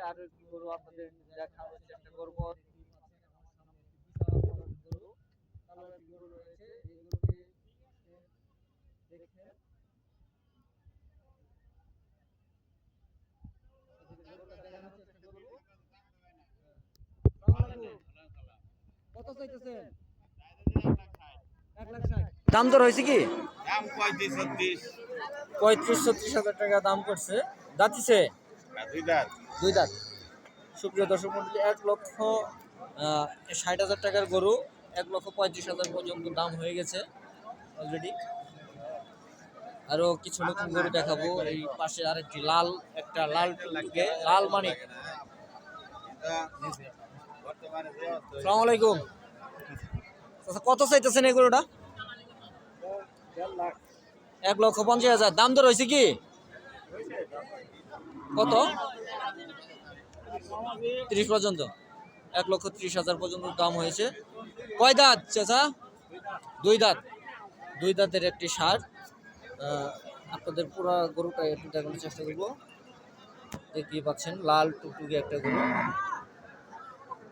আরো একটু গরু আপনাদের দেখানোর চেষ্টা করবো। গরু রয়েছে, এইগুলোকে দেখে দেখানোর চেষ্টা করবো। কত চাইতেছেন? 1,60,000। দাম দর হয়েছে কি? দাম 35-36 35-36 হাজার টাকা দাম করছে। যাচ্ছে দুই দাঁত। দুই দাঁত। সুপ্রিয় দর্শক মন্ডলী, 1,60,000 টাকার গরু 1,35,000 পর্যন্ত দাম হয়ে গেছে অলরেডি। আরো কিছু নতুন গরু দেখাবো। এই পাশে আরেকটি একটা লাল টুকটুকে লাল মানিক। আসসালামু আলাইকুম। আচ্ছা, কত চাইতেছেন এই গরুটা? 1,50,000। দাম দর হয়েছে কি? কত? 30 পর্যন্ত। 1,30,000 পর্যন্ত দাম হয়েছে। কয় দাঁত চাচা? দুই দাঁত। দুই দাঁতের একটি ষাঁড়। আপনাদের পুরো গরুটা একটু দেখানোর চেষ্টা করবো। দেখতেই পাচ্ছেন লাল টুকটুকে একটা গরু।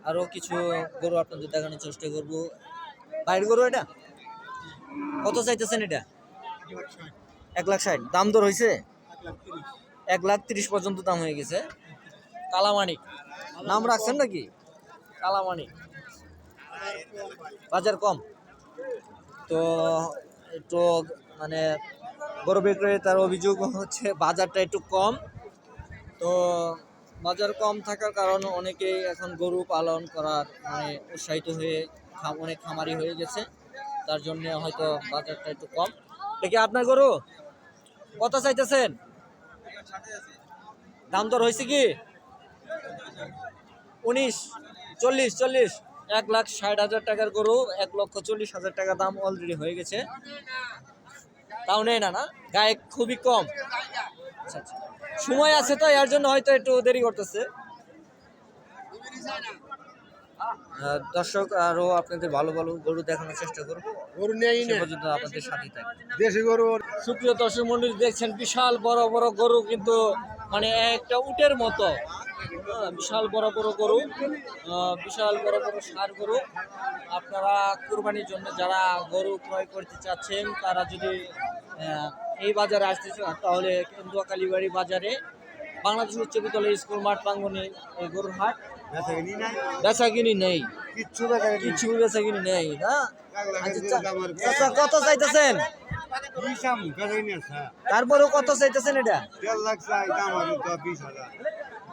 আরো কিছু গরু আপনাদের দেখানোর চেষ্টা করবো। বাইরের গরু এটা কত চাইতেছেন? এটা 1,60,000। দাম দর হয়েছে? 1,30,000 পর্যন্ত দাম হয়ে গেছে। কালামানিক নাম রাখছেন নাকি? কালামানিক। বাজার কম তো একটু মানে গরু বিক্রেতার অভিযোগ হচ্ছে বাজারটা একটু কম। তো বাজার কম থাকার কারণে অনেকেই এখন গরু পালন করার মানে উৎসাহিত হয়ে অনেক খামারি হয়ে গেছে। তার জন্য হয়তো বাজারটা একটু কম। দেখি আপনার গরু কত চাইতেছেন? দাম দর হয়েছে কি? 19, 40, 1,60,000 টাকার গরু 1,40,000 টাকা দাম অলরেডি হয়ে গেছে। তাও নেই না গায়ে খুবই কম। আচ্ছা, সময় আছে তো এর জন্য হয়তো একটু দেরি করতেছে। দর্শক আরো আপনাদের ভালো ভালো গরু দেখানোর চেষ্টা করবো। গরু নেই পর্যন্ত আপনাদের সাথে থাকবে দেশি গরু। সুপ্রিয় দর্শক মন্ডলী, দেখছেন বিশাল বড় বড় গরু, কিন্তু মানে একটা উটের মতো। বিশাল বড় বড় গরু, বিশাল বড় বড় ষাঁড় গরু। আপনারা কুরবানির জন্য যারা গরু ক্রয় করতে চাচ্ছেন, তারা যদি এই বাজারে আসতে চান তাহলে কেন্দুয়া কালীবাড়ি বাজারে বাংলাদেশ উচ্চ বিদ্যালয় স্কুল মাঠ প্রাঙ্গণে এই গরুর হাট। বেচাকিনি নেই, কিচ্ছু বেচাকিনি নেই না। আচ্ছা, কত চাইতেছেন? তারপরেও কত চাইতেছেন? এটা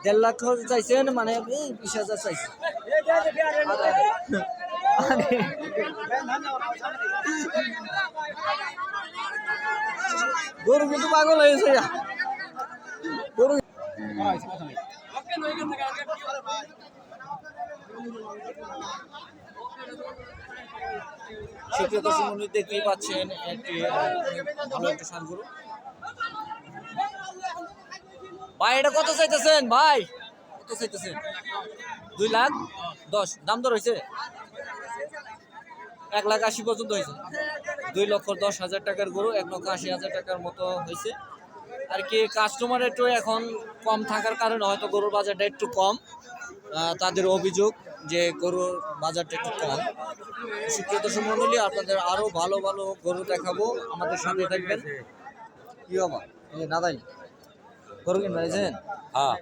1,50,000 চাইছেন, মানে 20,000 চাইছেন। গরু কিন্তু পাগল হয়েছে গরু। দেখতেই পাচ্ছেন একটি ভালো একটা ষাঁড় গরু। ভাই এটা কত চাইতেছেন? ভাই কত চাইতেছেন? 2,10,000। দাম দর হয়েছে? 1,80,000 পর্যন্ত হয়েছে। 2,10,000 টাকার গরু 1,80,000 টাকার মতো হয়েছে আর কি। কাস্টমার একটু এখন কম থাকার কারণে হয়তো গরুর বাজারটা একটু কম। তাদের অভিযোগ যে গরুর বাজারটা একটু কম। সুপ্রিয় দর্শক মণ্ডলী, আপনাদের আরো ভালো ভালো গরু দেখাবো, আমাদের সাথে থাকবেন। কি বাবা, না তাই গরু কিনবেন? হ্যাঁ।